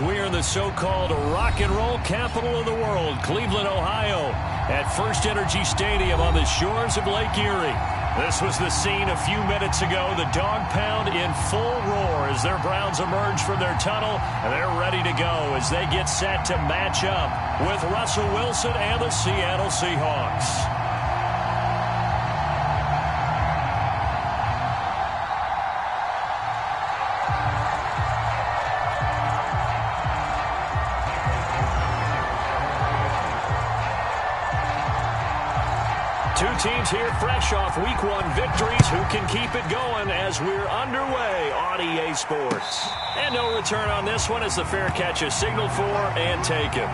We're in the so-called rock and roll capital of the world, Cleveland, Ohio, at First Energy Stadium on the shores of Lake Erie. This was the scene a few minutes ago. The dog pound in full roar as their Browns emerge from their tunnel, and they're ready to go as they get set to match up with Russell Wilson and the Seattle Seahawks. Two teams here fresh off Week 1 victories who can keep it going as we're underway on EA Sports. And no return on this one as the fair catch is signaled for and taken.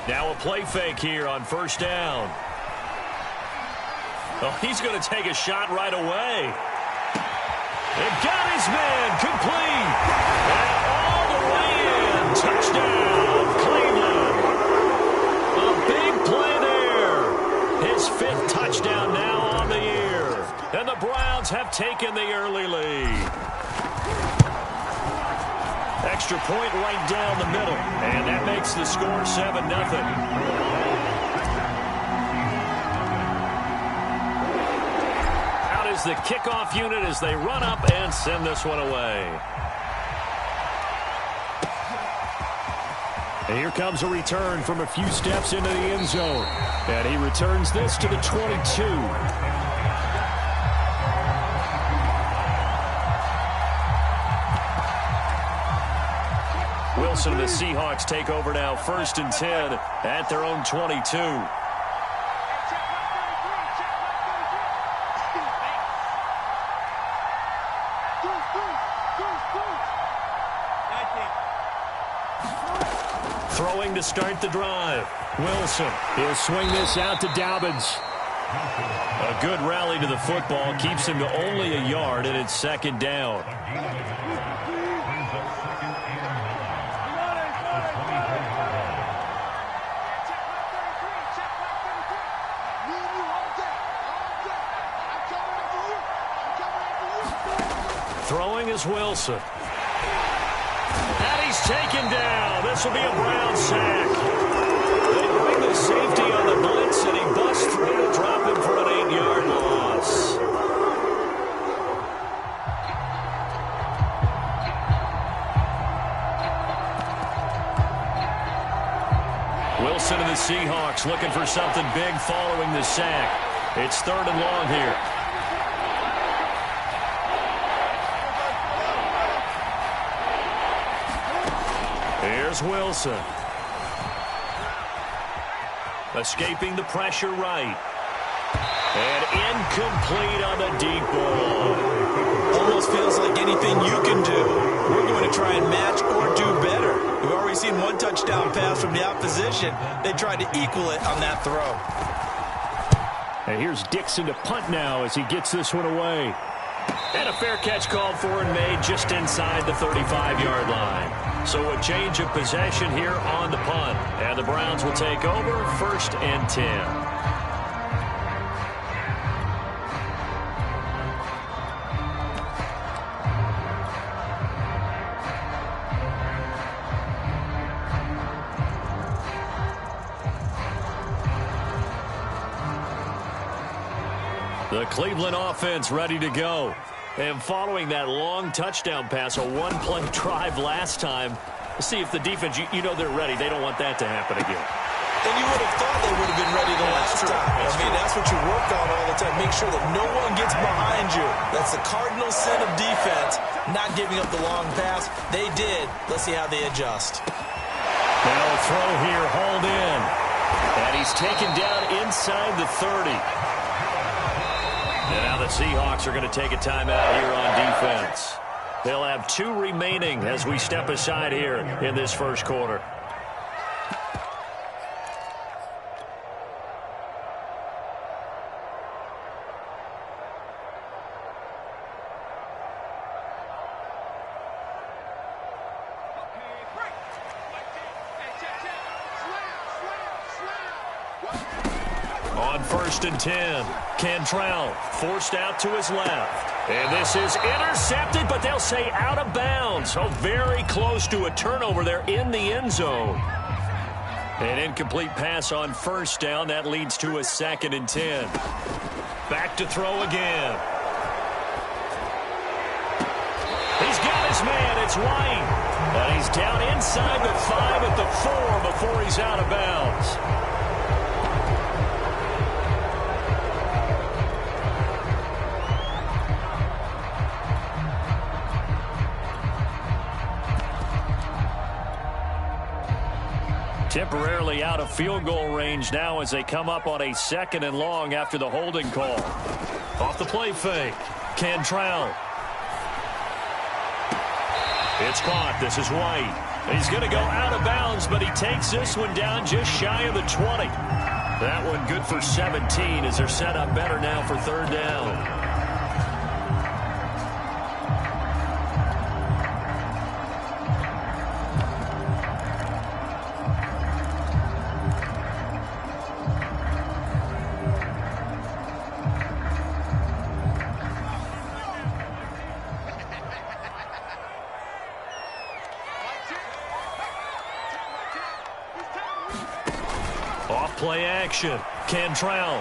Now a play fake here on first down. Oh, he's going to take a shot right away. And got his man complete. And all the way in. Touchdown, Cleveland. A big play there. His 5th touchdown now on the year. And the Browns have taken the early lead. Extra point right down the middle. And that makes the score 7-0. Out is the kickoff unit as they run up and send this one away. And here comes a return from a few steps into the end zone. And he returns this to the 22. Wilson and the Seahawks take over now, 1st and 10 at their own 22. Throwing to start the drive. Wilson, he'll swing this out to Dobbins. A good rally to the football keeps him to only a yard, and it's 2nd down. Throwing is Wilson. And he's taken down. This will be a Brown sack. They bring the safety on the blitz, and he busts through to drop him for an 8-yard loss. Wilson and the Seahawks looking for something big following the sack. It's 3rd and long here. Here's Wilson. Escaping the pressure right. And incomplete on the deep ball. Almost feels like anything you can do, we're going to try and match or do better. We've already seen one touchdown pass from the opposition. They tried to equal it on that throw. And here's Dixon to punt now as he gets this one away. And a fair catch called for and made just inside the 35-yard line. So a change of possession here on the punt. And the Browns will take over, 1st and 10. The Cleveland offense ready to go. And following that long touchdown pass, a one-play drive last time, see if the defense, you know they're ready. They don't want that to happen again. And you would have thought they would have been ready the last time. That's what you work on all the time. Make sure that no one gets behind you. That's the cardinal sin of defense, not giving up the long pass. They did. Let's see how they adjust. Now a throw here, hauled in. And he's taken down inside the 30. And now the Seahawks are going to take a timeout here on defense. They'll have 2 remaining as we step aside here in this first quarter. On 1st and 10, Cantrell forced out to his left. And this is intercepted, but they'll say out of bounds. So very close to a turnover there in the end zone. An incomplete pass on 1st down. That leads to a 2nd and 10. Back to throw again. He's got his man. It's White. And he's down inside the 5 at the 4 before he's out of bounds. Temporarily out of field goal range now as they come up on a 2nd and long after the holding call. Off the play fake. Cantrell. It's caught. This is White. He's going to go out of bounds, but he takes this one down just shy of the 20. That one good for 17 as they're set up better now for 3rd down. Play action. Cantrell.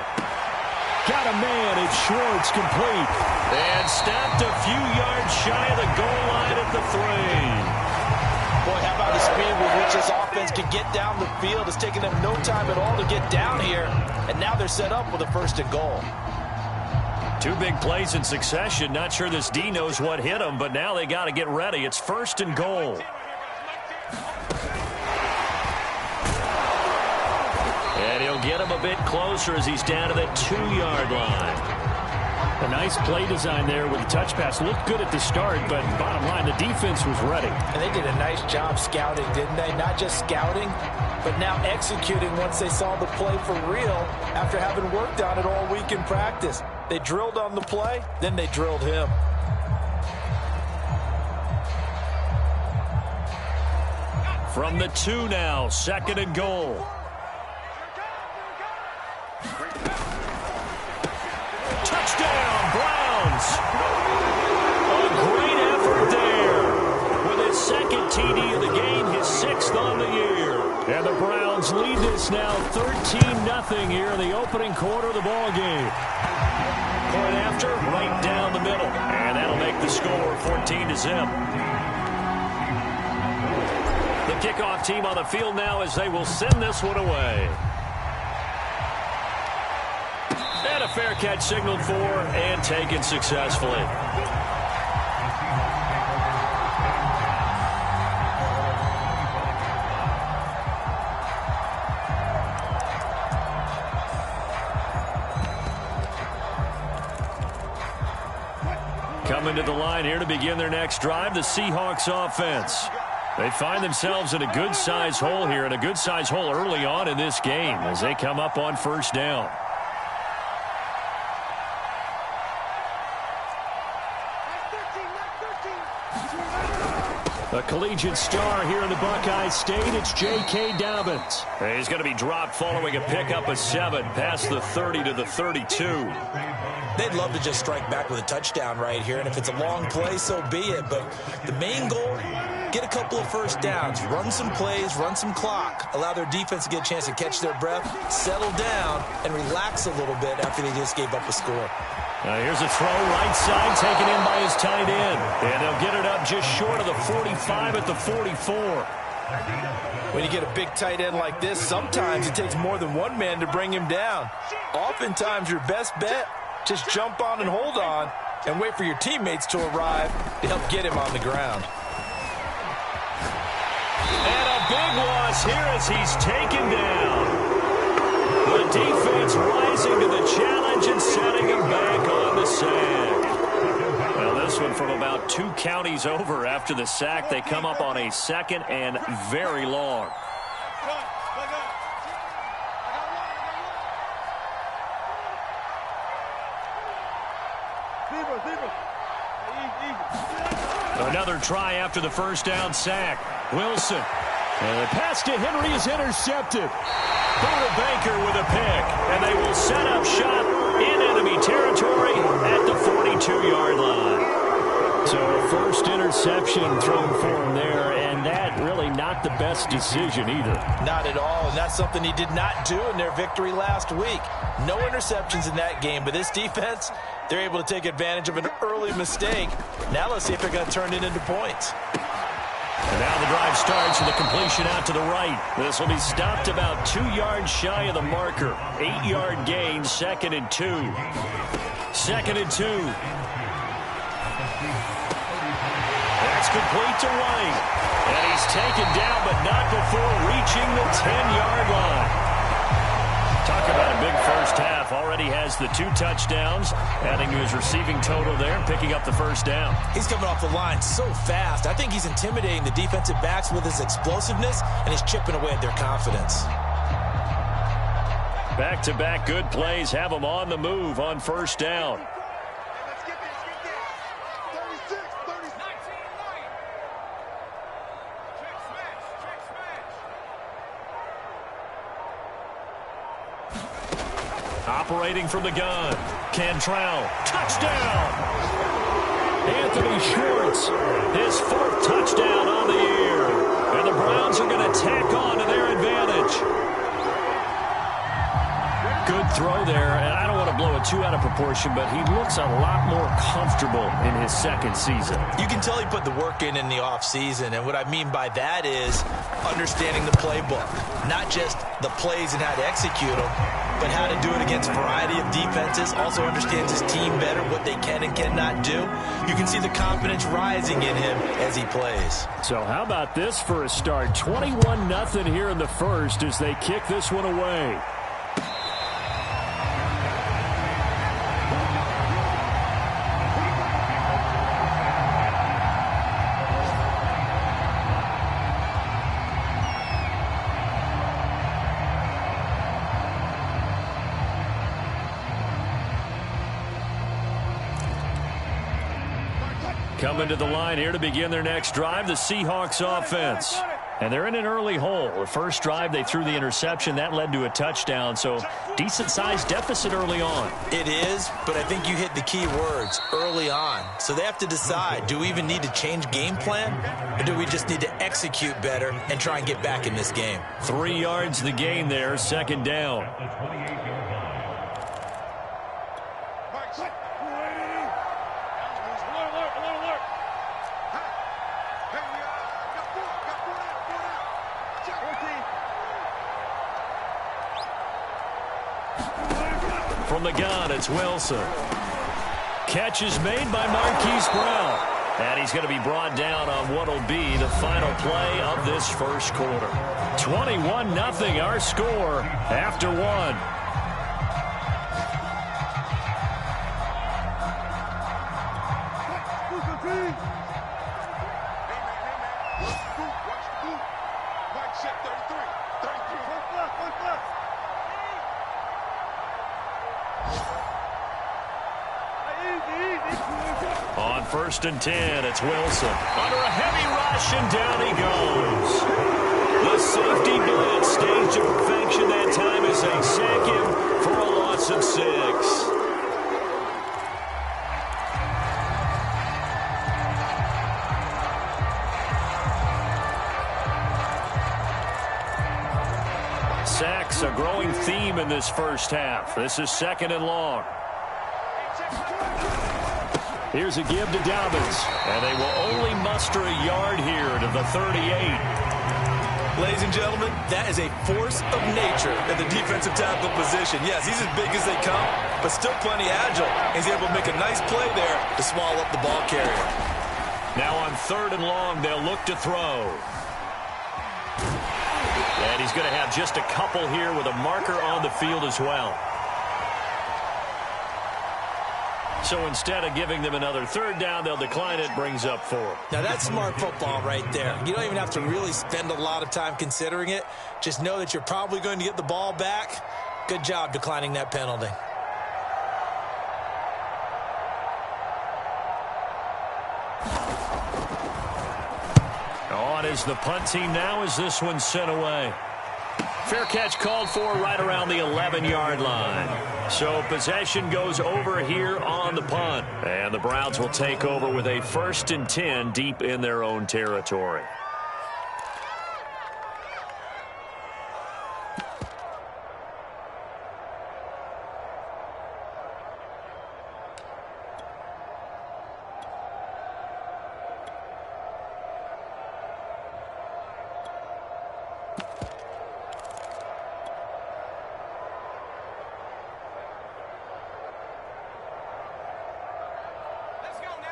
Got a man. It's Schwartz, complete. And stopped a few yards shy of the goal line at the 3. Boy, how about the speed with which this offense can get down the field? It's taken them no time at all to get down here. And now they're set up with a 1st and goal. 2 big plays in succession. Not sure this D knows what hit him, but now they got to get ready. It's 1st and goal. And he'll get him a bit closer as he's down to the 2-yard line. A nice play design there with the touch pass. Looked good at the start, but bottom line, the defense was ready. And they did a nice job scouting, didn't they? Not just scouting, but now executing once they saw the play for real after having worked on it all week in practice. They drilled on the play, then they drilled him. From the 2 now, 2nd and goal. Touchdown, Browns. A great effort there. With his 2nd TD of the game, his 6th on the year. And the Browns lead this now 13-0 here in the opening quarter of the ball game. Point after, right down the middle. And that'll make the score 14-0. The kickoff team on the field now as they will send this one away. And a fair catch signaled for and taken successfully. Coming to the line here to begin their next drive, the Seahawks offense. They find themselves in a good-sized hole here, and a good-sized hole early on in this game as they come up on 1st down. A collegiate star here in the Buckeye State, it's J.K. Dobbins. He's going to be dropped following a pickup of 7 past the 30 to the 32. They'd love to just strike back with a touchdown right here, and if it's a long play, so be it. But the main goal, get a couple of 1st downs, run some plays, run some clock, allow their defense to get a chance to catch their breath, settle down, and relax a little bit after they just gave up a score. Here's a throw, right side, taken in by his tight end. And they'll get it up just short of the 45 at the 44. When you get a big tight end like this, sometimes it takes more than one man to bring him down. Oftentimes, your best bet, just jump on and hold on and wait for your teammates to arrive to help get him on the ground. And a big loss here as he's taken down. The defense rising to the challenge and setting him back on the sack. Well, this this one from about 2 counties over. After the sack, they come up on a 2nd and very long. Another try after the first down sack. Wilson. And the pass to Henry is intercepted. Buda Baker with a pick. And they will set up shop in enemy territory at the 42-yard line. So first interception thrown for him there, and that really not the best decision either. Not at all, and that's something he did not do in their victory last week. No interceptions in that game, but this defense, they're able to take advantage of an early mistake. Now let's see if they're going to turn it into points. And now the drive starts with a completion out to the right. This will be stopped about 2 yards shy of the marker. 8-yard gain, 2nd and 2. 2nd and 2. That's complete to White. And he's taken down, but not before reaching the 10-yard line. Talk about a big first half. Already has the 2 touchdowns, adding to his receiving total there, picking up the first down. He's coming off the line so fast. I think he's intimidating the defensive backs with his explosiveness, and he's chipping away at their confidence. Back-to-back good plays have him on the move on first down. Operating from the gun. Cantrell. Touchdown! Anthony Schwartz. His 4th touchdown on the year. And the Browns are going to tack on to their advantage. Good throw there. And I don't want to blow it too out of proportion, but he looks a lot more comfortable in his 2nd season. You can tell he put the work in the offseason. And what I mean by that is understanding the playbook. Not just the plays and how to execute them, but how to do it against a variety of defenses. Also understands his team better, what they can and cannot do. You can see the confidence rising in him as he plays. So how about this for a start? 21-0 here in the first as they kick this one away. Coming to the line here to begin their next drive, the Seahawks offense. And they're in an early hole. The first drive, they threw the interception. That led to a touchdown, so decent-sized deficit early on. It is, but I think you hit the key words, early on. So they have to decide, do we even need to change game plan, or do we just need to execute better and try and get back in this game? 3 yards the gain there, 2nd down. From the gun, it's Wilson. Catch is made by Marquise Brown. And he's going to be brought down on what will be the final play of this first quarter. 21-0 our score after 1. On 1st and 10, it's Wilson. Under a heavy rush, and down he goes. The safety blitz staged to perfection that time as they sack him for a loss of 6. Sacks, a growing theme in this first half. This is 2nd and long. Here's a give to Dobbins. And they will only muster a yard here to the 38. Ladies and gentlemen, that is a force of nature at the defensive tackle position. Yes, he's as big as they come, but still plenty agile. He's able to make a nice play there to swallow up the ball carrier. Now on 3rd and long, they'll look to throw. And he's going to have just a couple here with a marker on the field as well. So instead of giving them another third down, they'll decline it, brings up 4. Now, that's smart football right there. You don't even have to really spend a lot of time considering it. Just know that you're probably going to get the ball back. Good job declining that penalty. On is the punt team now as this one's sent away. Fair catch called for right around the 11-yard line. So possession goes over here on the punt. And the Browns will take over with a 1st and 10 deep in their own territory.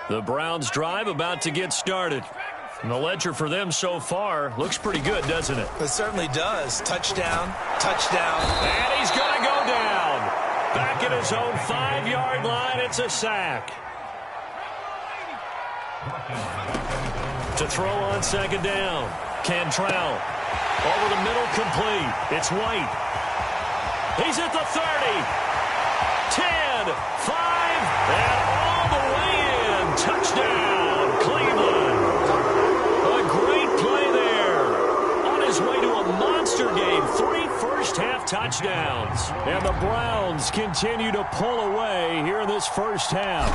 The Browns drive about to get started. And the ledger for them so far looks pretty good, doesn't it? It certainly does. Touchdown, touchdown. And he's going to go down. Back at his own 5-yard line, it's a sack. To throw on 2nd down. Cantrell. Over the middle, complete. It's White. He's at the 30. 10, 5, and all the way in. Touchdown, Cleveland. A great play there. On his way to a monster game. 3 first-half touchdowns. And the Browns continue to pull away here in this first half.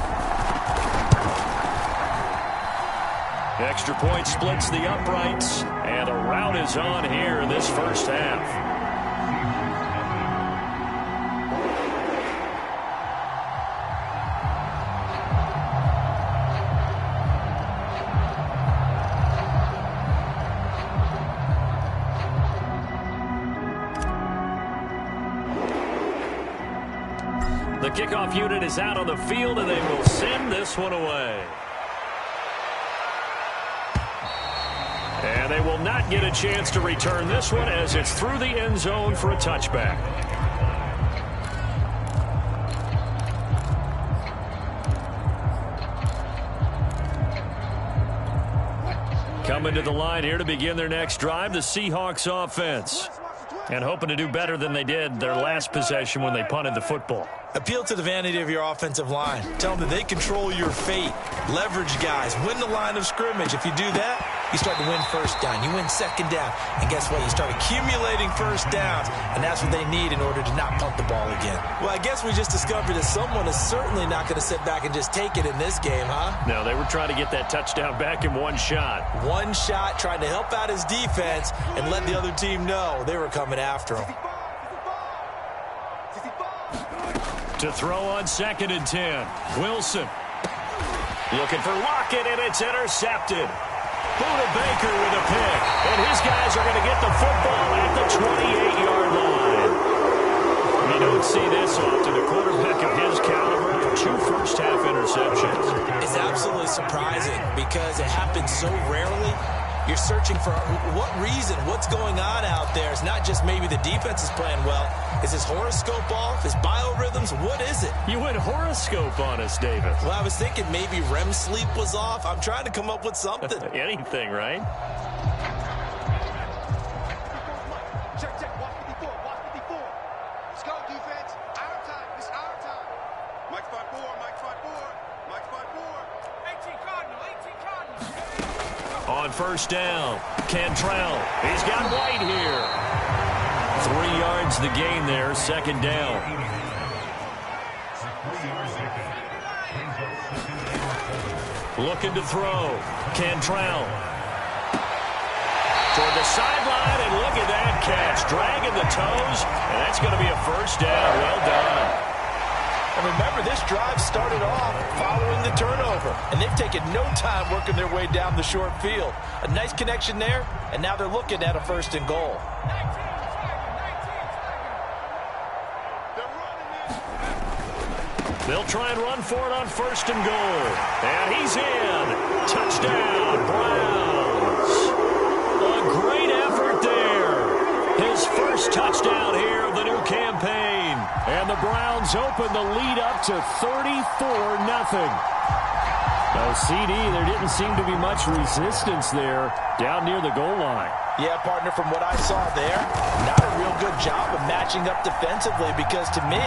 Extra point splits the uprights. And the rout is on here in this first half. The kickoff unit is out on the field, and they will send this one away. And they will not get a chance to return this one as it's through the end zone for a touchback. Coming to the line here to begin their next drive, the Seahawks offense. And hoping to do better than they did their last possession when they punted the football. Appeal to the vanity of your offensive line. Tell them that they control your fate. Leverage guys. Win the line of scrimmage. If you do that, you start to win first down. You win second down. And guess what? You start accumulating first downs. And that's what they need in order to not punt the ball again. Well, I guess we just discovered that someone is certainly not going to sit back and just take it in this game, huh? No, they were trying to get that touchdown back in one shot. One shot, trying to help out his defense and let the other team know they were coming after him. To throw on 2nd and 10. Wilson. Looking for Lockett, and it's intercepted. Buda Baker with a pick. And his guys are going to get the football at the 28-yard line. You don't see this often. A quarterback of his caliber, 2 first-half interceptions. It's absolutely surprising because it happens so rarely. You're searching for what reason, what's going on out there. It's not just maybe the defense is playing well. Is his horoscope off? His biorhythms? What is it? You went horoscope on us, David. Well, I was thinking maybe REM sleep was off. I'm trying to come up with something. Anything, right? Check, watch 54, watch 54. Let's go, defense. Our time, it's our time. Mike 5-4, Mike 5-4, Mike 5-4. 18 Cardinal, 18 Cardinal. On first down, Cantrell. He's got White here. 3 yards the gain there, 2nd down. Looking to throw. Cantrell. Toward the sideline, and look at that catch. Dragging the toes, and that's going to be a first down. Well done. And remember, this drive started off following the turnover. And they've taken no time working their way down the short field. A nice connection there, and now they're looking at a 1st and goal. They'll try and run for it on 1st and goal. And he's in. Touchdown, Browns. A great effort there. His first touchdown here of the new campaign. And the Browns open the lead up to 34-0. No, CD, there didn't seem to be much resistance there down near the goal line. Yeah, partner, from what I saw there, not a real good job of matching up defensively because to me,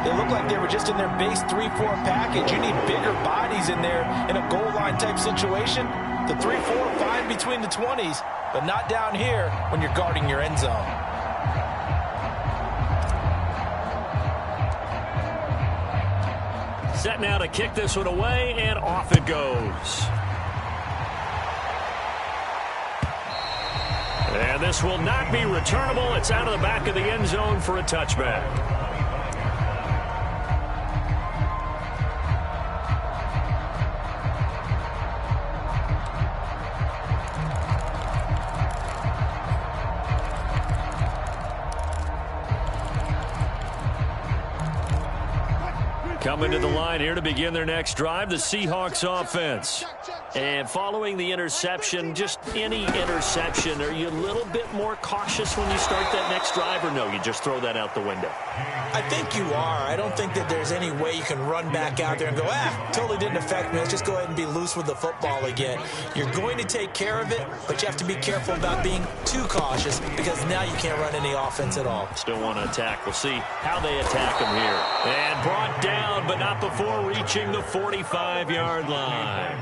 they looked like they were just in their base 3-4 package. You need bigger bodies in there in a goal line type situation. The 3-4, fine between the 20s, but not down here when you're guarding your end zone. Set now to kick this one away, and off it goes. And this will not be returnable. It's out of the back of the end zone for a touchback. Coming to the line here to begin their next drive, the Seahawks offense. And following the interception, just any interception, are you a little bit more cautious when you start that next drive, or no, you just throw that out the window? I think you are. I don't think that there's any way you can run back out there and go, totally didn't affect me. Let's just go ahead and be loose with the football again. You're going to take care of it, but you have to be careful about being too cautious because now you can't run any offense at all. Still want to attack. We'll see how they attack him here. And brought down, but not before reaching the 45-yard line.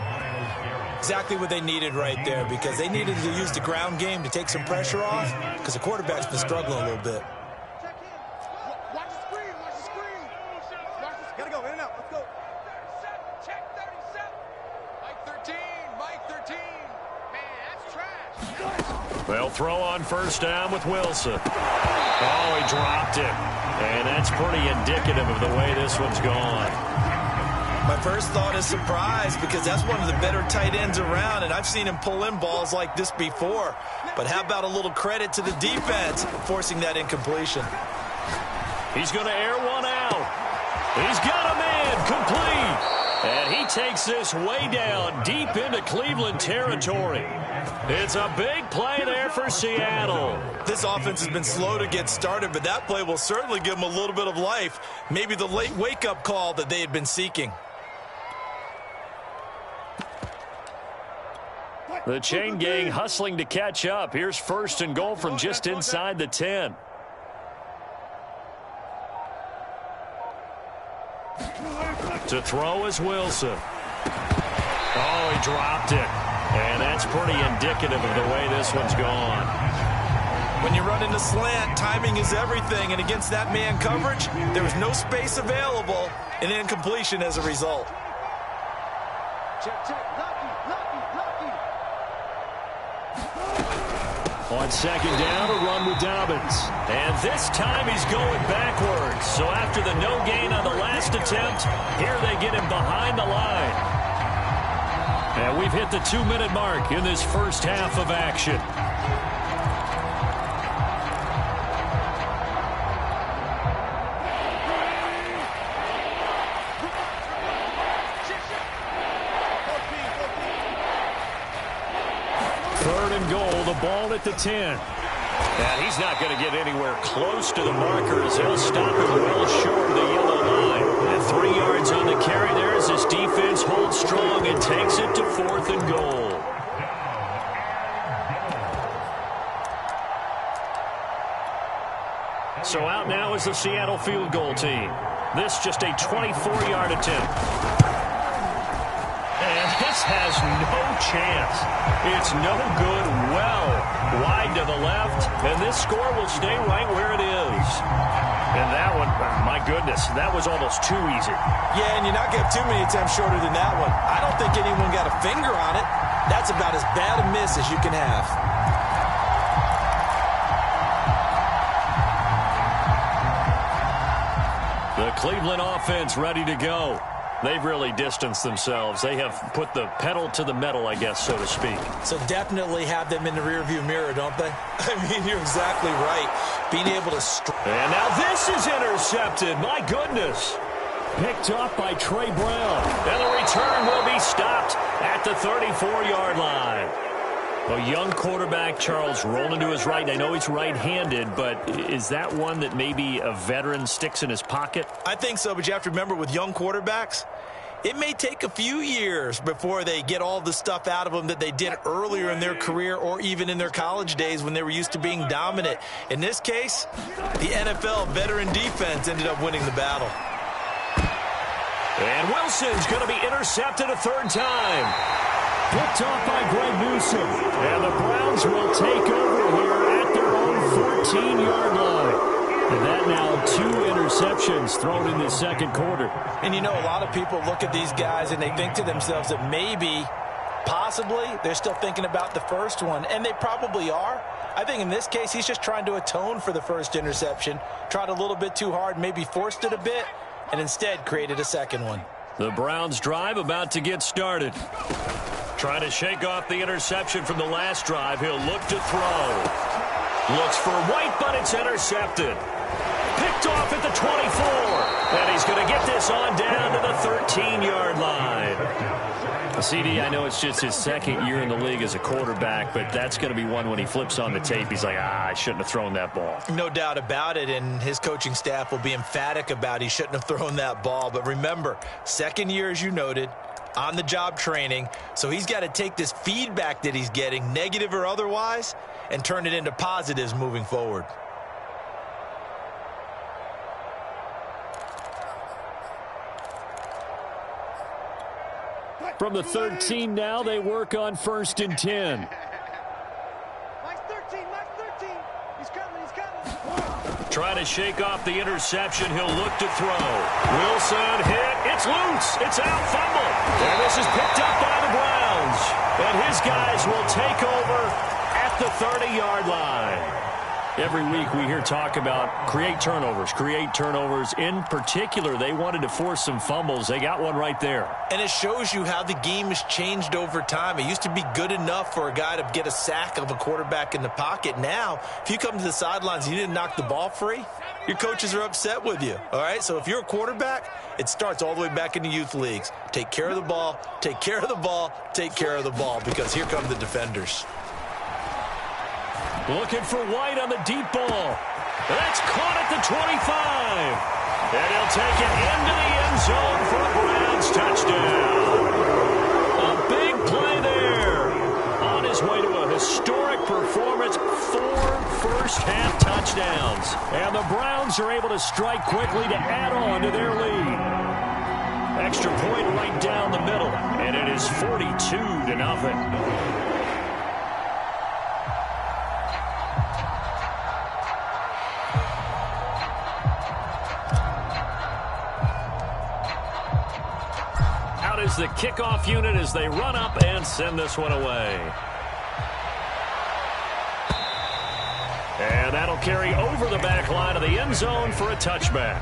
Exactly what they needed right there because they needed to use the ground game to take some pressure off because the quarterback's been struggling a little bit. Watch the screen, watch the screen. Gotta go, in and out, let's go. 37, check 37. Mike 13. Man, that's trash. They'll throw on first down with Wilson. Oh, he dropped it. And that's pretty indicative of the way this one's gone. My first thought is surprise because that's one of the better tight ends around, and I've seen him pull in balls like this before. But how about a little credit to the defense forcing that incompletion? He's going to air one out. He's got a man complete. And he takes this way down deep into Cleveland territory. It's a big play there for Seattle. This offense has been slow to get started, but that play will certainly give them a little bit of life. Maybe the late wake-up call that they had been seeking. The chain gang hustling to catch up. Here's first and goal from just inside the 10. To throw is Wilson. Oh, he dropped it. And that's pretty indicative of the way this one's gone. When you run into slant, timing is everything. And against that man coverage, there was no space available. An incompletion as a result. Check, lucky. On second down, a run with Dobbins. And this time he's going backwards. So after the no gain on the last attempt, here they get him behind the line. And we've hit the 2-minute mark in this first half of action. Third and goal, the ball at the 10. And he's not going to get anywhere close to the marker as they'll stop him well short of the yellow line. And 3 yards on the carry there as this defense holds strong and takes it to 4th and goal. So out now is the Seattle field goal team. This just a 24-yard attempt. And this has no chance. It's no good, well wide to the left, and this score will stay right where it is. And that one, my goodness, that was almost too easy. Yeah, and you're not getting too many attempts shorter than that one. I don't think anyone got a finger on it. That's about as bad a miss as you can have. The Cleveland offense ready to go. They've really distanced themselves. They have put the pedal to the metal, I guess, so to speak. So definitely have them in the rearview mirror, don't they? I mean, you're exactly right. Being able to... And now this is intercepted. My goodness. Picked up by Trey Brown. And the return will be stopped at the 34-yard line. A young quarterback, Charles, rolling to his right. I know he's right-handed, but is that one that maybe a veteran sticks in his pocket? I think so, but you have to remember with young quarterbacks, it may take a few years before they get all the stuff out of them that they did earlier in their career or even in their college days when they were used to being dominant. In this case, the NFL veteran defense ended up winning the battle. And Wilson's going to be intercepted a third time. Picked off by Greg Newsom. And the Browns will take over here at their own 14-yard line. And that now 2 interceptions thrown in the second quarter. And you know, a lot of people look at these guys and they think to themselves that maybe, possibly, they're still thinking about the first one. And they probably are. I think in this case, he's just trying to atone for the first interception. Tried a little bit too hard, maybe forced it a bit, and instead created a second one. The Browns drive about to get started. Trying to shake off the interception from the last drive. He'll look to throw. Looks for White, but it's intercepted. Picked off at the 24. And he's going to get this on down to the 13-yard line. CD, I know it's just his second year in the league as a quarterback, but that's going to be one when he flips on the tape. He's like, I shouldn't have thrown that ball. No doubt about it, and his coaching staff will be emphatic about he shouldn't have thrown that ball. But remember, second year, as you noted, on-the-job training, so he's got to take this feedback that he's getting, negative or otherwise, and turn it into positives moving forward. From the 13 now, they work on 1st and 10. Mike 13, Mike 13. He's coming. Trying to shake off the interception. He'll look to throw. Wilson hit. It's loose. It's out. Fumble. And this is picked up by the Browns. And his guys will take over at the 30-yard line. Every week we hear talk about create turnovers. In particular, they wanted to force some fumbles. They got one right there. And it shows you how the game has changed over time. It used to be good enough for a guy to get a sack of a quarterback in the pocket. Now, if you come to the sidelines and you didn't knock the ball free, your coaches are upset with you. All right? So if you're a quarterback, it starts all the way back in the youth leagues. Take care of the ball, take care of the ball, take care of the ball, because here come the defenders. Looking for White on the deep ball. That's caught at the 25. And he'll take it into the end zone for a Browns touchdown. A big play there. On his way to a historic performance, 4 first-half touchdowns. And the Browns are able to strike quickly to add on to their lead. Extra point right down the middle. And it is 42-0. Is the kickoff unit as they run up and send this one away. And that'll carry over the back line of the end zone for a touchback.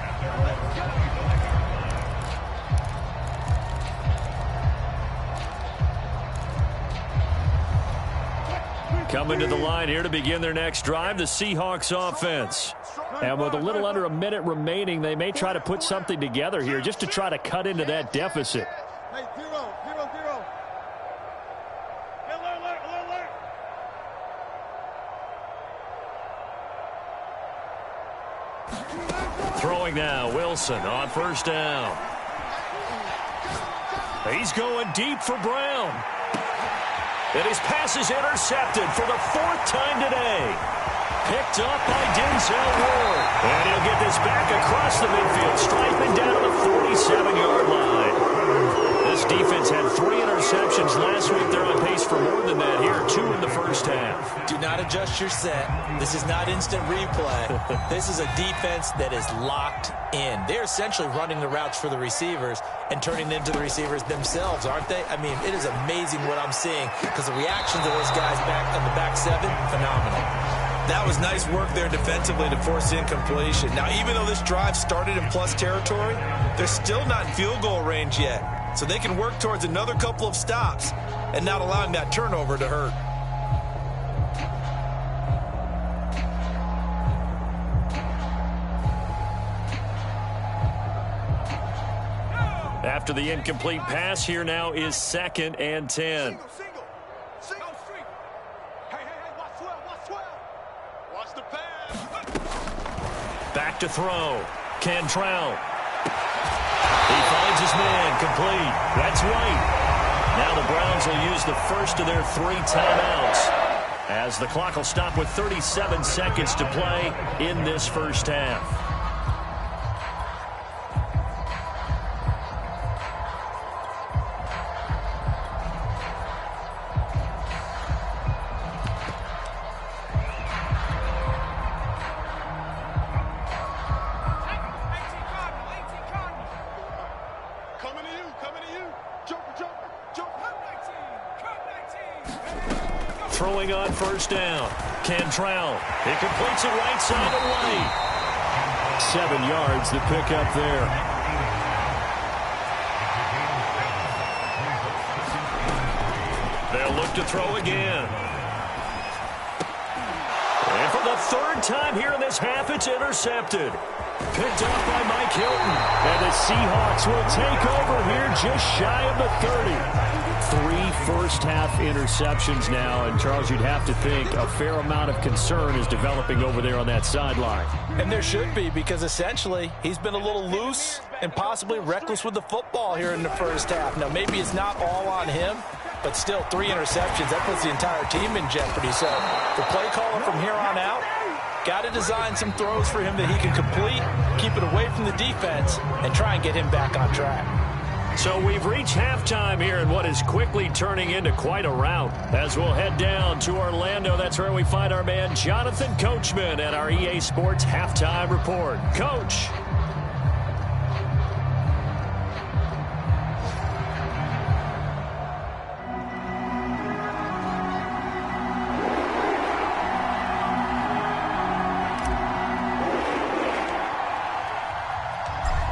Coming to the line here to begin their next drive, the Seahawks offense. And with a little under a minute remaining, they may try to put something together here just to try to cut into that deficit. Hey, 0, 0, 0. Alert. Throwing now, Wilson on first down. He's going deep for Brown. And his pass is intercepted for the 4th time today. Picked up by Denzel Ward. And he'll get this back across the midfield, striping down to the 47-yard line. This defense had 3 interceptions last week. They're on pace for more than that here. 2 in the first half. Do not adjust your set. This is not instant replay. This is a defense that is locked in. They're essentially running the routes for the receivers and turning them into the receivers themselves, aren't they? I mean, it is amazing what I'm seeing because the reactions of those guys back on the back 7, phenomenal. That was nice work there defensively to force incompletion. Now, even though this drive started in plus territory, they're still not in field goal range yet. So they can work towards another couple of stops and not allowing that turnover to hurt. After the incomplete pass, here now is 2nd and 10. back to throw. Cantrell. He finds his man, complete. That's White. Now the Browns will use the first of their 3 timeouts, as the clock will stop with 37 seconds to play in this first half. Throwing on first down. Cantrell. He completes it right side of White. 7 yards to pick up there. They'll look to throw again. And for the 3rd time here in this half, it's intercepted. Picked up by Mike Hilton. And the Seahawks will take over here just shy of the 30. 3 first-half interceptions now, and Charles, you'd have to think a fair amount of concern is developing over there on that sideline. And there should be, because essentially he's been a little loose and possibly reckless with the football here in the first half. Now, maybe it's not all on him, but still 3 interceptions. That puts the entire team in jeopardy. So the play caller from here on out, got to design some throws for him that he can complete, keep it away from the defense, and try and get him back on track. So we've reached halftime here in what is quickly turning into quite a rout. As we'll head down to Orlando, that's where we find our man Jonathan Coachman at our EA Sports Halftime Report. Coach.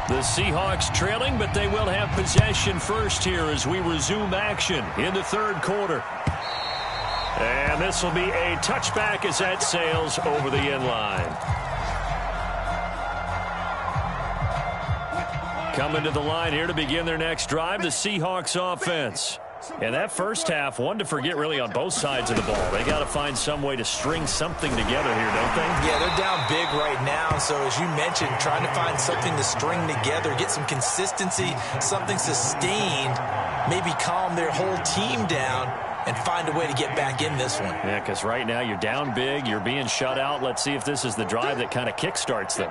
The Seahawks trailing, but they will have possession first here as we resume action in the 3rd quarter. And this will be a touchback as that sails over the end line. Coming to the line here to begin their next drive, the Seahawks offense. And that first half, one to forget really on both sides of the ball. They got to find some way to string something together here, don't they? Yeah, they're down big right now. So as you mentioned, trying to find something to string together, get some consistency, something sustained, maybe calm their whole team down and find a way to get back in this one. Yeah, because right now you're down big, you're being shut out. Let's see if this is the drive that kind of kickstarts them.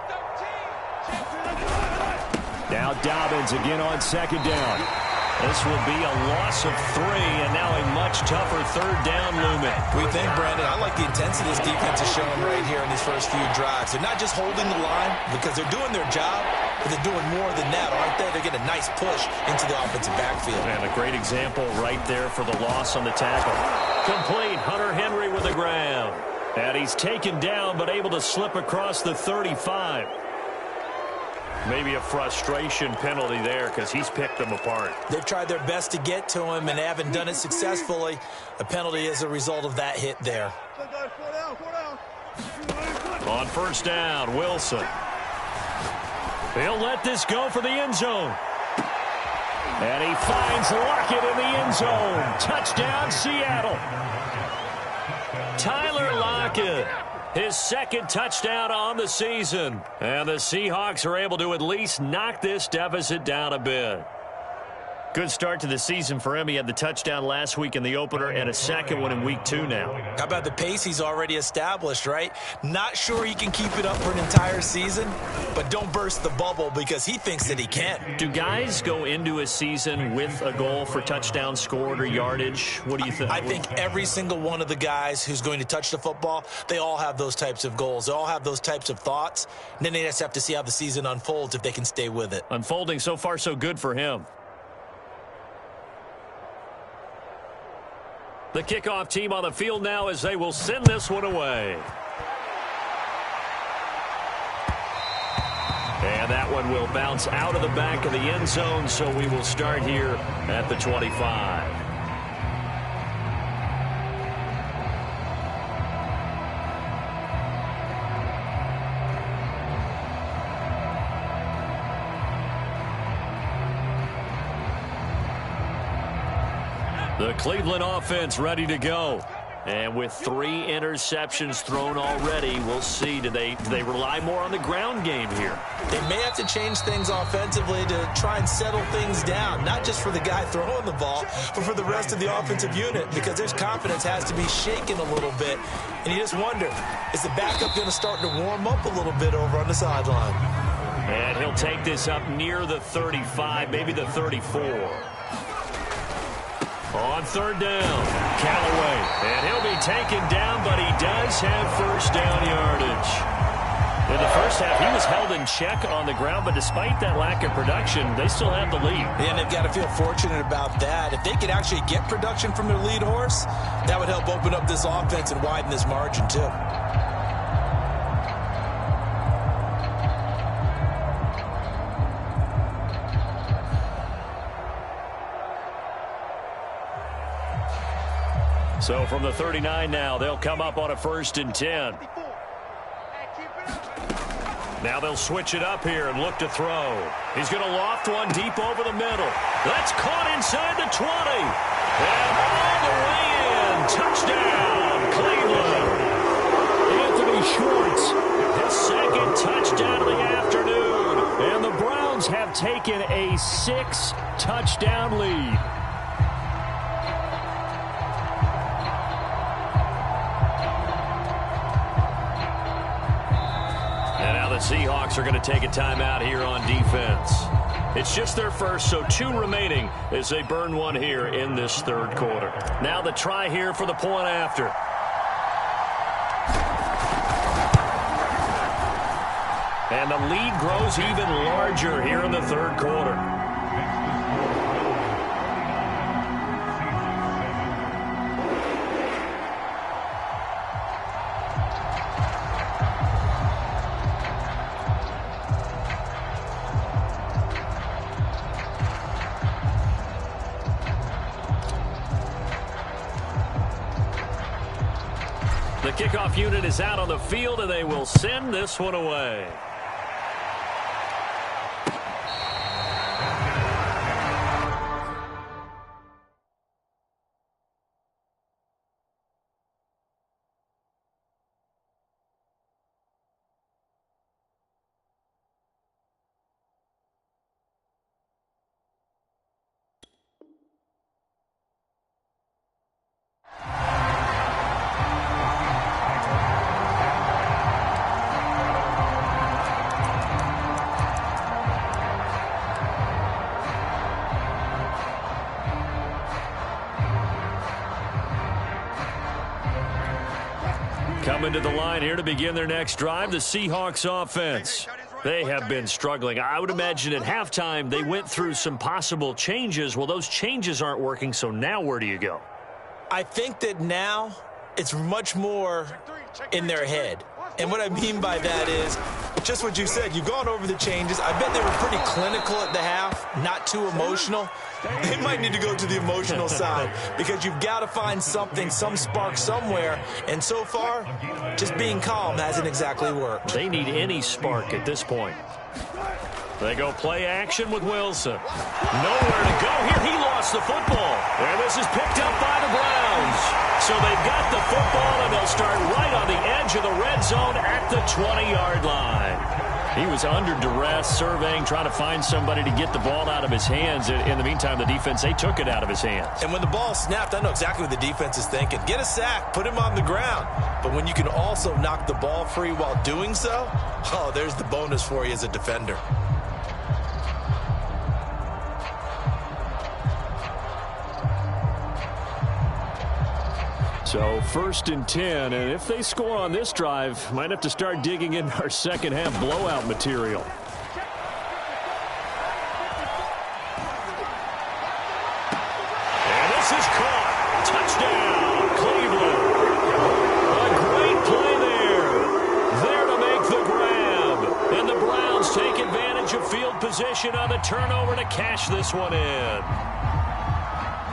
Now Dobbins again on 2nd down. This will be a loss of 3, and now a much tougher 3rd down looming. We think, Brandon, I like the intensity this defense is showing right here in these first few drives. They're not just holding the line because they're doing their job, but they're doing more than that, aren't they? They're getting a nice push into the offensive backfield. And a great example right there for the loss on the tackle. Complete. Hunter Henry with the ground. And he's taken down, but able to slip across the 35. Maybe a frustration penalty there because he's picked them apart. They've tried their best to get to him and haven't done it successfully. A penalty is a result of that hit there. On first down, Wilson. He'll let this go for the end zone. And he finds Lockett in the end zone. Touchdown, Seattle. Tyler Lockett. His 2nd touchdown on the season. And the Seahawks are able to at least knock this deficit down a bit. Good start to the season for him. He had the touchdown last week in the opener and a 2nd one in week 2 now. How about the pace he's already established, right? Not sure he can keep it up for an entire season, but don't burst the bubble because he thinks that he can. Do guys go into a season with a goal for touchdown scored or yardage? What do you think? I think every single one of the guys who's going to touch the football, they all have those types of goals. They all have those types of thoughts. And then they just have to see how the season unfolds if they can stay with it. Unfolding so far so good for him. The kickoff team on the field now as they will send this one away. And that one will bounce out of the back of the end zone, so we will start here at the 25. The Cleveland offense ready to go. And with 3 interceptions thrown already, we'll see. Do they rely more on the ground game here? They may have to change things offensively to try and settle things down, not just for the guy throwing the ball, but for the rest of the offensive unit, because their confidence has to be shaken a little bit. And you just wonder, is the backup going to start to warm up a little bit over on the sideline? And he'll take this up near the 35, maybe the 34. On 3rd down, Callaway. And he'll be taken down, but he does have first down yardage. In the first half, he was held in check on the ground, but despite that lack of production, they still have the lead. And they've got to feel fortunate about that. If they could actually get production from their lead horse, that would help open up this offense and widen this margin, too. So from the 39 now, they'll come up on a 1st and 10. Now they'll switch it up here and look to throw. He's going to loft one deep over the middle. That's caught inside the 20. And all the way in. Touchdown, Cleveland. Anthony Schwartz, his 2nd touchdown of the afternoon. And the Browns have taken a 6-touchdown lead. Seahawks are going to take a timeout here on defense. It's just their first, so 2 remaining as they burn one here in this 3rd quarter. Now the try here for the point after. And the lead grows even larger here in the 3rd quarter. The kickoff unit is out on the field, and they will send this one away. Coming to the line here to begin their next drive, the Seahawks offense. They have been struggling. I would imagine at halftime they went through some possible changes. Well, those changes aren't working, so now where do you go? I think that now it's much more in their head. And what I mean by that is just what you said. You've gone over the changes. I bet they were pretty clinical at the half, not too emotional. They might need to go to the emotional side because you've got to find something, some spark somewhere. And so far, just being calm hasn't exactly worked. They need any spark at this point. They go play action with Wilson. Nowhere to go here. He lost the football. And this is picked up by the Browns. So they've got the football, and they'll start right on the edge of the red zone at the 20-yard line. He was under duress, surveying, trying to find somebody to get the ball out of his hands. In the meantime, the defense, they took it out of his hands. And when the ball snapped, I know exactly what the defense is thinking. Get a sack, put him on the ground. But when you can also knock the ball free while doing so, oh, there's the bonus for you as a defender. So 1st and 10, and if they score on this drive, might have to start digging in our second half blowout material. And this is caught. Touchdown, Cleveland. A great play there. There to make the grab. And the Browns take advantage of field position on the turnover to cash this one in.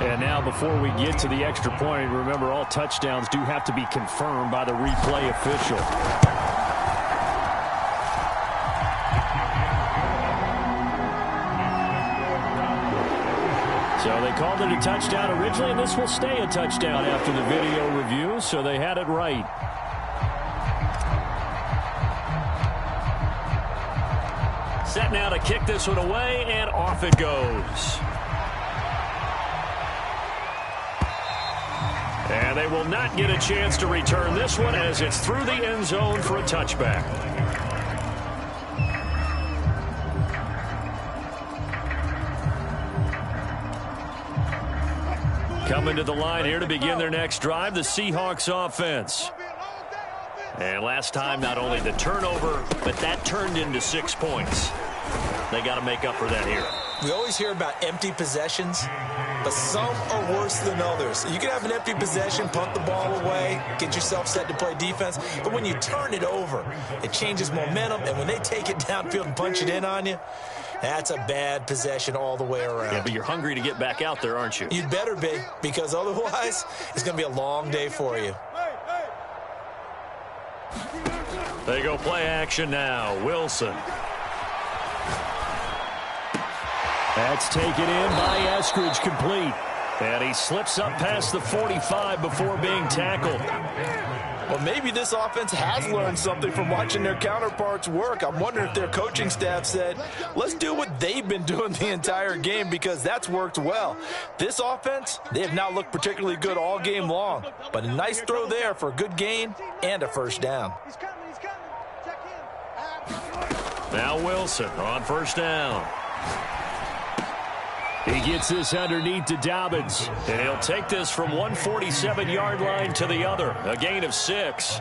And now before we get to the extra point, remember all touchdowns do have to be confirmed by the replay official. So they called it a touchdown originally, and this will stay a touchdown after the video review, so they had it right. Set now to kick this one away, and off it goes. And they will not get a chance to return this one as it's through the end zone for a touchback. Coming to the line here to begin their next drive, the Seahawks offense. And last time, not only the turnover, but that turned into 6 points. They got to make up for that here. We always hear about empty possessions, but some are worse than others. You can have an empty possession, punt the ball away, get yourself set to play defense, but when you turn it over, it changes momentum, and when they take it downfield and punch it in on you, that's a bad possession all the way around. Yeah, but you're hungry to get back out there, aren't you? You'd better be, because otherwise, it's going to be a long day for you. They go play action now. Wilson. That's taken in by Eskridge, complete. And he slips up past the 45 before being tackled. Well, maybe this offense has learned something from watching their counterparts work. I'm wondering if their coaching staff said, let's do what they've been doing the entire game, because that's worked well. This offense, they have not looked particularly good all game long, but a nice throw there for a good gain and a first down. Now Wilson on first down. He gets this underneath to Dobbins, and he'll take this from 147-yard line to the other, a gain of 6.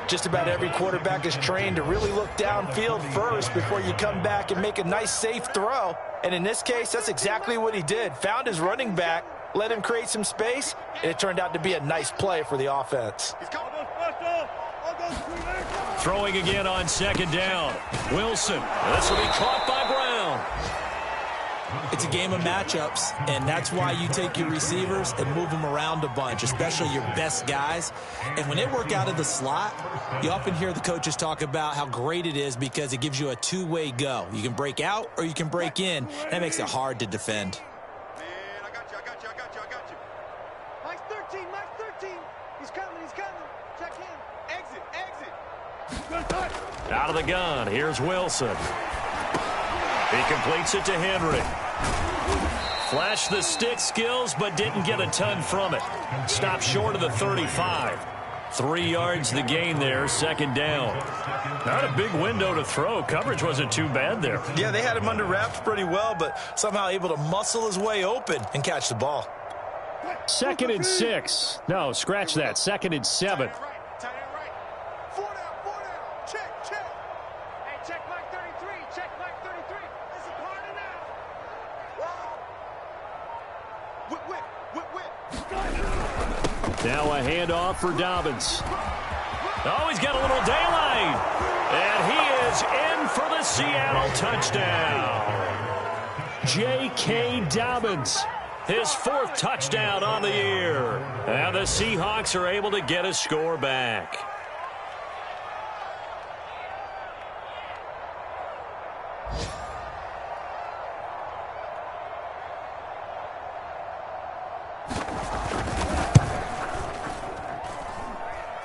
Just about every quarterback is trained to really look downfield first before you come back and make a nice, safe throw. And in this case, that's exactly what he did. Found his running back, let him create some space, and it turned out to be a nice play for the offense. Throwing again on second down. Wilson. This will be caught by Brown. It's a game of matchups, and that's why you take your receivers and move them around a bunch, especially your best guys. And when they work out of the slot, you often hear the coaches talk about how great it is because it gives you a two-way go. You can break out or you can break in. That makes it hard to defend. Man, I got you. Mike's 13. He's coming. Check in. Exit. Out of the gun. Here's Wilson. He completes it to Henry. Flashed the stick skills, but didn't get a ton from it. Stopped short of the 35. 3 yards the gain there, second down. Not a big window to throw. Coverage wasn't too bad there. Yeah, they had him under wraps pretty well, but somehow able to muscle his way open and catch the ball. 2nd and 6. No, scratch that. 2nd and 7. Tight end right. 4 down. Check. Hey, check Mike 33. Check Mike 33. It's a party now. Whip. Now a handoff for Dobbins. Oh, he's got a little daylight. And he is in for the Seattle touchdown. J.K. Dobbins. His 4th touchdown on the year. And the Seahawks are able to get a score back.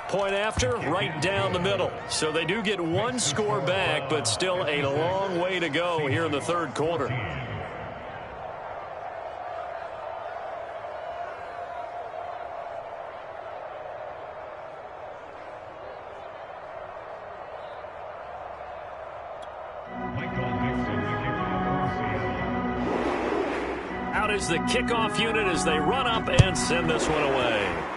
Point after, right down the middle. So they do get 1 score back, but still a long way to go here in the 3rd quarter. Out is the kickoff unit as they run up and send this one away.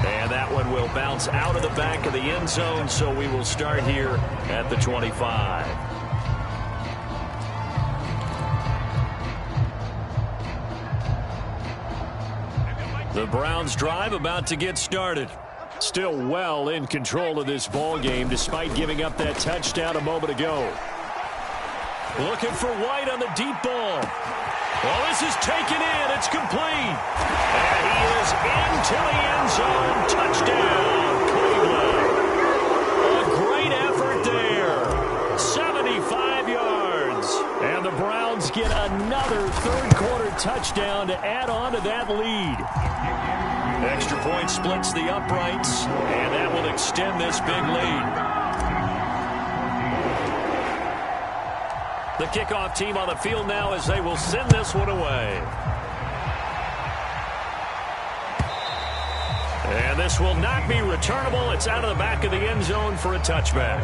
And that one will bounce out of the back of the end zone, so we will start here at the 25. The Browns drive about to get started. Still well in control of this ball game despite giving up that touchdown a moment ago. Looking for White on the deep ball. Well, this is taken in. It's complete. And he is into the end zone. Touchdown, Cleveland. A great effort there. 75 yards. And the Browns get another third-quarter touchdown to add on to that lead. Extra point splits the uprights, and that will extend this big lead. The kickoff team on the field now as they will send this one away. And this will not be returnable. It's out of the back of the end zone for a touchback.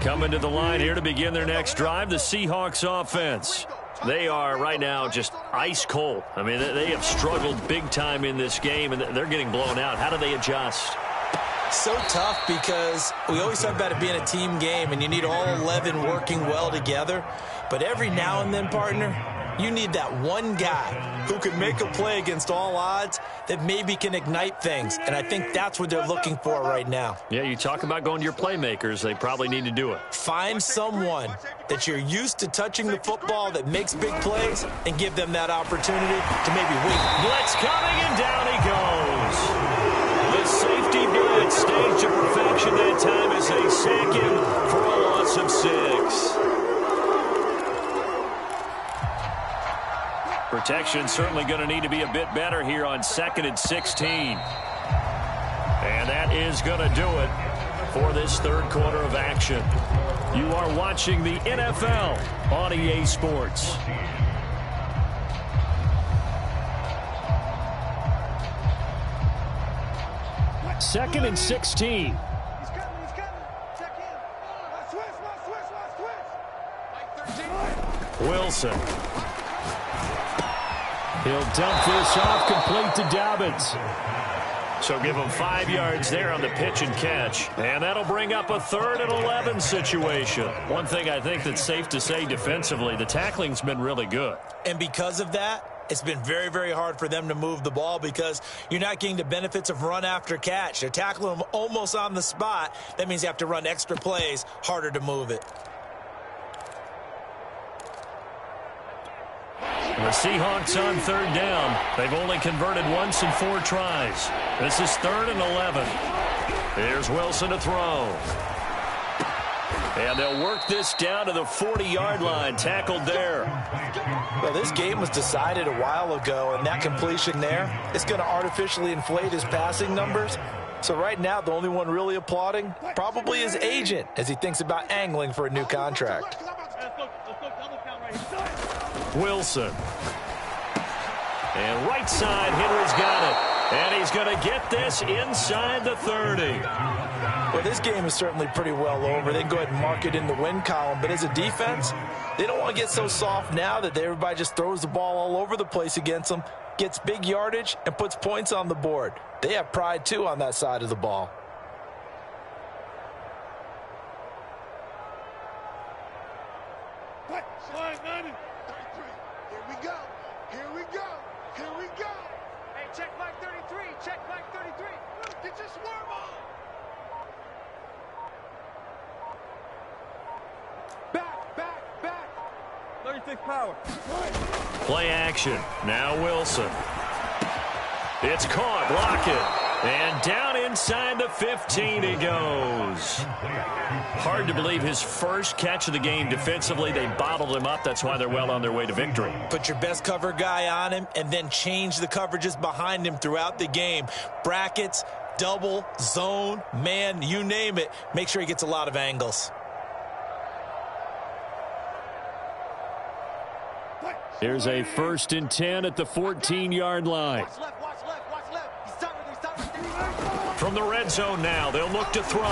Coming to the line here to begin their next drive, the Seahawks offense. They are right now just ice cold. I mean, they have struggled big time in this game, and they're getting blown out. How do they adjust? So tough because we always talk about it being a team game, and you need all 11 working well together. But every now and then, partner, you need that one guy who can make a play against all odds that maybe can ignite things. And I think that's what they're looking for right now. Yeah, you talk about going to your playmakers. They probably need to do it. Find someone that you're used to touching the football that makes big plays and give them that opportunity to maybe win. Blitz coming, and down he goes. The safety blitz staged to perfection that time as they sack him for a loss of 6. Protection certainly going to need to be a bit better here on 2nd and 16. And that is going to do it for this third quarter of action. You are watching the NFL on EA Sports. Second and 16. He's coming. Check in. Switch. Like 13. Wilson. He'll dump this off complete to Dobbins. So give him 5 yards there on the pitch and catch. And that'll bring up a 3rd and 11 situation. One thing I think that's safe to say defensively, the tackling's been really good. And because of that, it's been very, very hard for them to move the ball because you're not getting the benefits of run after catch. They're tackling them almost on the spot. That means you have to run extra plays, harder to move it. The Seahawks on 3rd down. They've only converted once in 4 tries. This is 3rd and 11. Here's Wilson to throw. And they'll work this down to the 40-yard line. Tackled there. Well, this game was decided a while ago, and that completion there is going to artificially inflate his passing numbers. So right now, the only one really applauding probably his agent as he thinks about angling for a new contract. Wilson. And right side, Henry's got it. And he's going to get this inside the 30. Well, this game is certainly pretty well over. They can go ahead and mark it in the win column. But as a defense, they don't want to get so soft now that everybody just throws the ball all over the place against them, gets big yardage, and puts points on the board. They have pride, too, on that side of the ball. Check Mike 33. Check Mike 33. Get your swarm on. Back. 36 power. Play action. Now Wilson. It's caught. Block it. And down inside the 15 he goes. Hard to believe his first catch of the game defensively. They bottled him up. That's why they're well on their way to victory. Put your best cover guy on him and then change the coverages behind him throughout the game. Brackets, double, zone, man, you name it. Make sure he gets a lot of angles. Here's a 1st and 10 at the 14-yard line. Watch left. From the red zone now, they'll look to throw.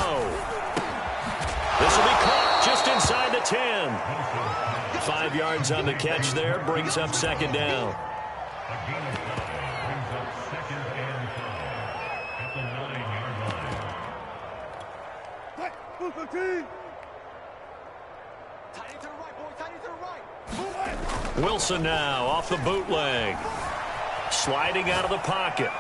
This will be caught just inside the 10. 5 yards on the catch there, brings up 2nd down. Wilson now off the bootleg. Sliding out of the pocket.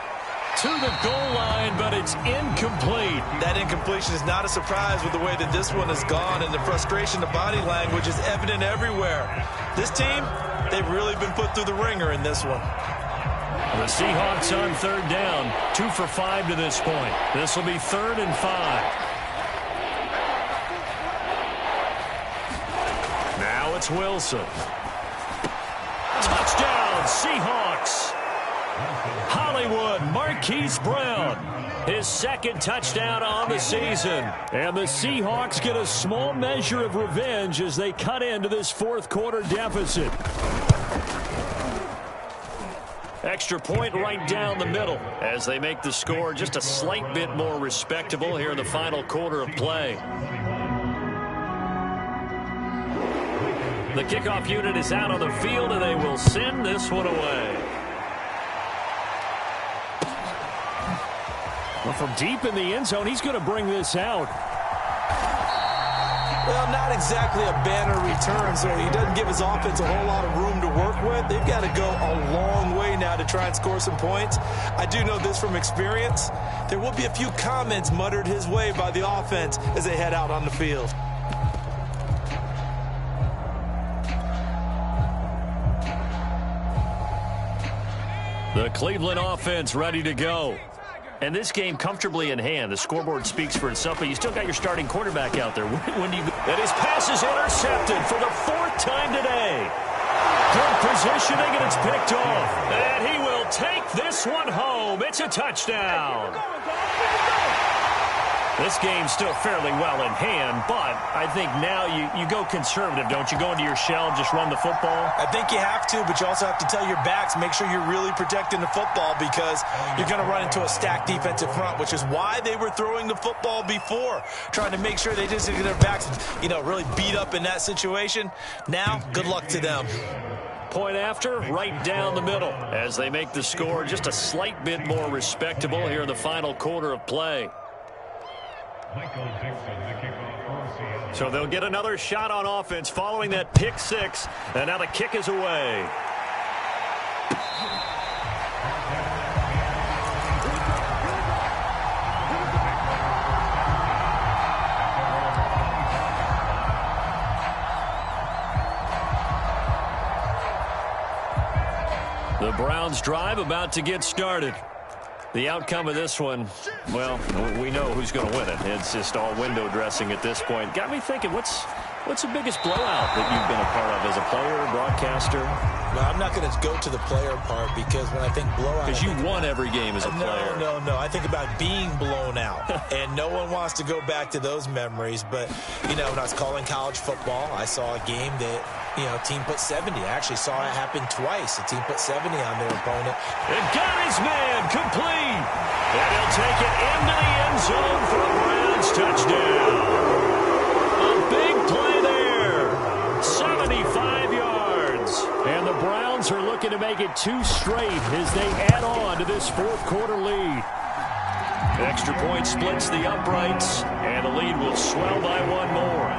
To the goal line, but it's incomplete. That incompletion is not a surprise with the way that this one has gone, and the frustration, the body language is evident everywhere. This team, they've really been put through the ringer in this one. The Seahawks on third down, 2 for 5 to this point. This will be 3rd and 5. Now it's Wilson. Touchdown, Seahawks. Hollywood Marquise Brown, his 2nd touchdown on the season. And the Seahawks get a small measure of revenge as they cut into this 4th quarter deficit. Extra point right down the middle as they make the score just a slight bit more respectable here in the final quarter of play. The kickoff unit is out on the field, and they will send this one away. Well, from deep in the end zone, he's going to bring this out. Well, not exactly a banner return, so he doesn't give his offense a whole lot of room to work with. They've got to go a long way now to try and score some points. I do know this from experience. There will be a few comments muttered his way by the offense as they head out on the field. The Cleveland offense ready to go. And this game comfortably in hand. The scoreboard speaks for itself, but you still got your starting quarterback out there. When do you... And his pass is intercepted for the 4th time today. Good positioning, and it's picked off. And he will take this one home. It's a touchdown. This game's still fairly well in hand, but I think now you go conservative, don't you? Go into your shell and just run the football? I think you have to, but you also have to tell your backs, make sure you're really protecting the football because you're going to run into a stacked defensive front, which is why they were throwing the football before, trying to make sure they just get their backs, really beat up in that situation. Now, good luck to them. Point after, right down the middle as they make the score just a slight bit more respectable here in the final quarter of play. So they'll get another shot on offense following that pick 6, and now the kick is away. The Browns drive about to get started. The outcome of this one, well, we know who's going to win it. It's just all window dressing at this point. Got me thinking, what's the biggest blowout that you've been a part of as a player, broadcaster? Well, I'm not going to go to the player part because when I think blowout... Because you won every game as a player. No. I think about being blown out. And no one wants to go back to those memories. But, when I was calling college football, I saw a game that... team put 70. I actually saw it happen twice. A team put 70 on their opponent. And got his man complete. And he'll take it into the end zone for a Browns touchdown. A big play there. 75 yards. And the Browns are looking to make it 2 straight as they add on to this 4th quarter lead. Extra point splits the uprights, and the lead will swell by 1 more.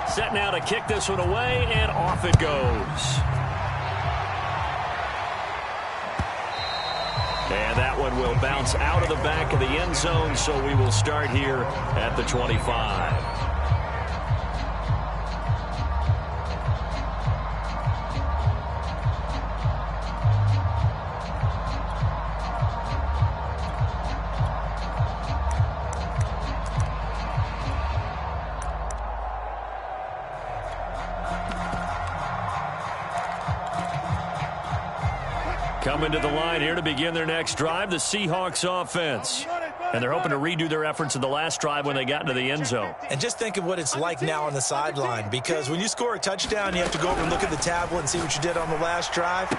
Set now to kick this one away, and off it goes. And that one will bounce out of the back of the end zone, so we will start here at the 25. Coming to the line here to begin their next drive, the Seahawks offense. And they're hoping to redo their efforts in the last drive when they got into the end zone. And just think of what it's like now on the sideline, because when you score a touchdown, you have to go over and look at the tablet and see what you did on the last drive.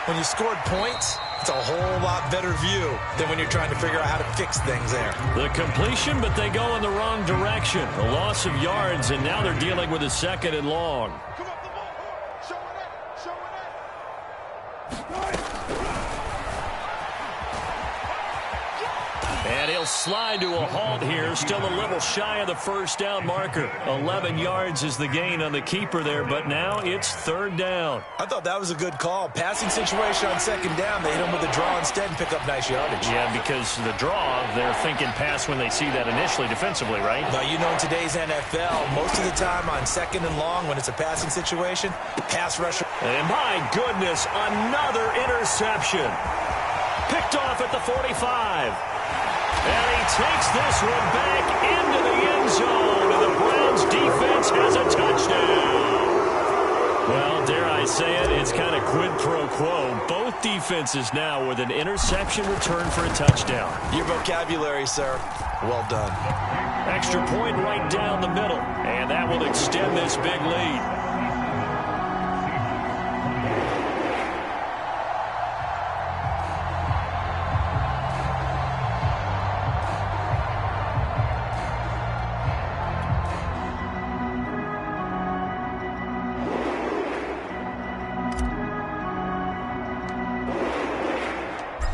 When you scored points, it's a whole lot better view than when you're trying to figure out how to fix things there. The completion, but they go in the wrong direction. A loss of yards, and now they're dealing with a 2nd and long. And he'll they'll slide to a halt here. Still a little shy of the first down marker. 11 yards is the gain on the keeper there, but now it's third down. I thought that was a good call. Passing situation on second down. They hit him with a draw instead and pick up nice yardage. Yeah, because the draw, they're thinking pass when they see that initially defensively, right? Now, you know, in today's NFL, most of the time on second and long when it's a passing situation, pass rusher. And my goodness, another interception. Picked off at the 45. And he takes this one back into the end zone. And the Browns defense has a touchdown. Well, dare I say it, it's kind of quid pro quo. Both defenses now with an interception return for a touchdown. Your vocabulary, sir. Well done. Extra point right down the middle. And that will extend this big lead.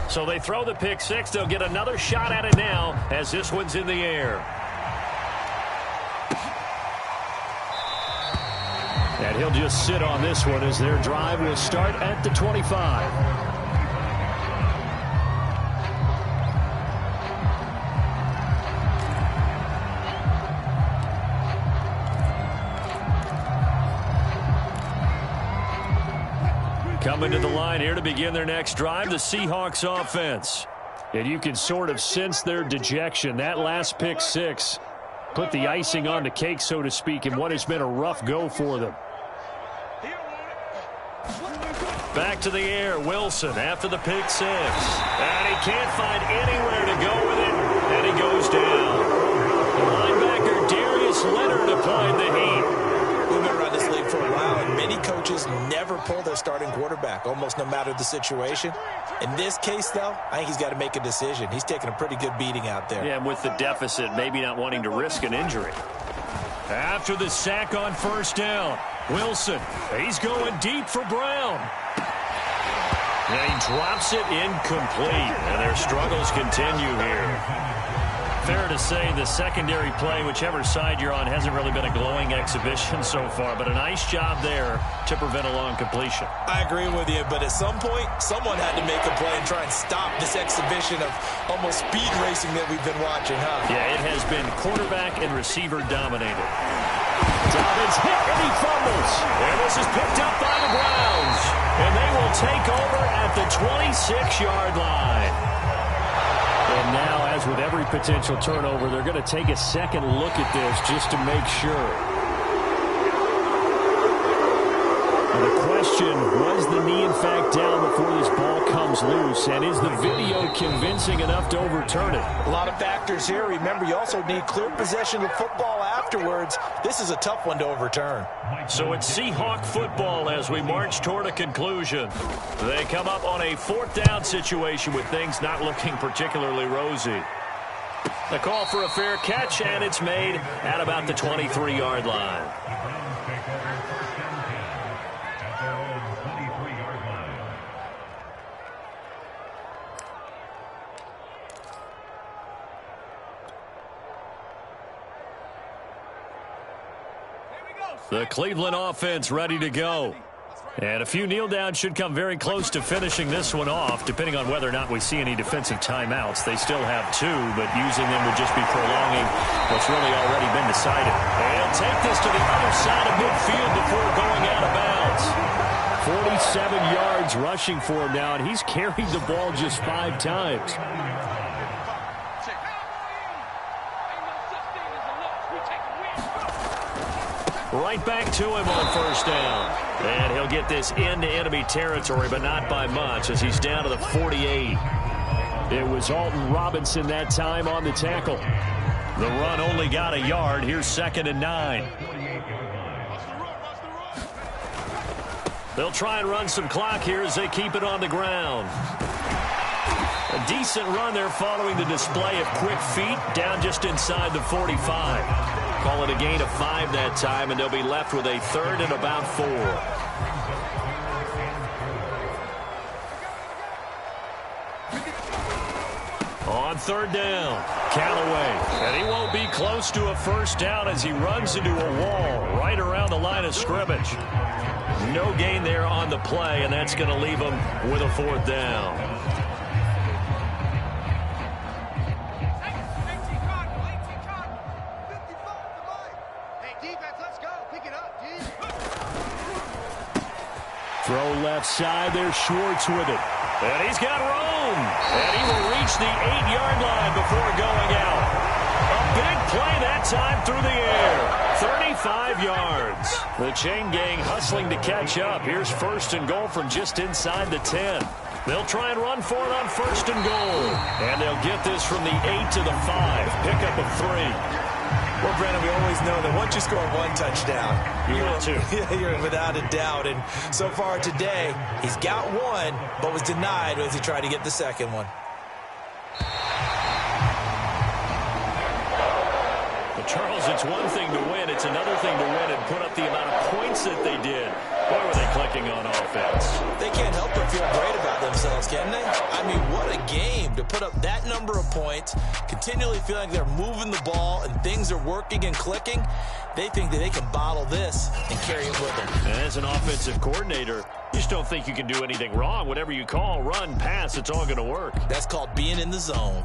So they throw the pick six. They'll get another shot at it now as this one's in the air. And he'll just sit on this one as their drive will start at the 25. Coming to the line here to begin their next drive, the Seahawks offense. And you can sort of sense their dejection. That last pick six put the icing on the cake, so to speak, in what has been a rough go for them. Back to the air, Wilson after the pick six. And he can't find anywhere to go with it, and he goes down. The linebacker, Darius Leonard, applied the heat. We've been around this league for a while, and many coaches never pull their starting quarterback, almost no matter the situation. In this case, though, I think he's got to make a decision. He's taking a pretty good beating out there. Yeah, and with the deficit, maybe not wanting to risk an injury. After the sack on first down, Wilson, he's going deep for Brown. And he drops it incomplete, and their struggles continue here. Fair to say the secondary play, whichever side you're on, hasn't really been a glowing exhibition so far, but a nice job there to prevent a long completion. I agree with you, but at some point, someone had to make a play and try and stop this exhibition of almost speed racing that we've been watching, huh? Yeah, it has been quarterback and receiver dominated. Dobbins hit and he fumbles. And this is picked up by the Browns. And they will take over at the 26-yard line. And now, as with every potential turnover, they're going to take a second look at this just to make sure. The question, was the knee in fact down before this ball comes loose? And is the video convincing enough to overturn it? A lot of factors here. Remember, you also need clear possession of football afterwards. This is a tough one to overturn. So it's Seahawk football as we march toward a conclusion. They come up on a fourth down situation with things not looking particularly rosy. The call for a fair catch, and it's made at about the 23-yard line. The Cleveland offense ready to go. And a few kneel downs should come very close to finishing this one off, depending on whether or not we see any defensive timeouts. They still have two, but using them would just be prolonging what's really already been decided. And he'll take this to the other side of midfield before going out of bounds. 47 yards rushing for him now, and he's carried the ball just 5 times. Right back to him on first down. And he'll get this into enemy territory, but not by much as he's down to the 48. It was Alton Robinson that time on the tackle. The run only got a yard. Here's 2nd and 9. They'll try and run some clock here as they keep it on the ground. A decent run there following the display of quick feet down just inside the 45. Call it a gain of 5 that time, and they'll be left with a 3rd and about 4. On on third down. Callaway. And he won't be close to a first down as he runs into a wall right around the line of scrimmage. No gain there on the play, and that's going to leave him with a fourth down. Throw left side. There's Schwartz with it. And he's got room. And he will reach the 8-yard line before going out. A big play that time through the air. 35 yards. The chain gang hustling to catch up. Here's first and goal from just inside the 10. They'll try and run for it on first and goal. And they'll get this from the 8 to the 5. Pickup of 3. Well, Brandon, we always know that once you score one touchdown, you're without a doubt. And so far today, he's got one, but was denied as he tried to get the second one. But Charles, it's one thing to win. It's another thing to win and put up the amount of points that they did. Boy, were they clicking on offense. They can't help but feel great about themselves, can they? I mean, what a game to put up that number of points, continually feeling like they're moving the ball and things are working and clicking. They think that they can bottle this and carry it with them. And as an offensive coordinator, you just don't think you can do anything wrong. Whatever you call, run, pass, it's all going to work. That's called being in the zone.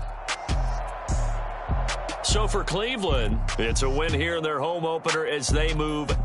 So for Cleveland, it's a win here in their home opener as they move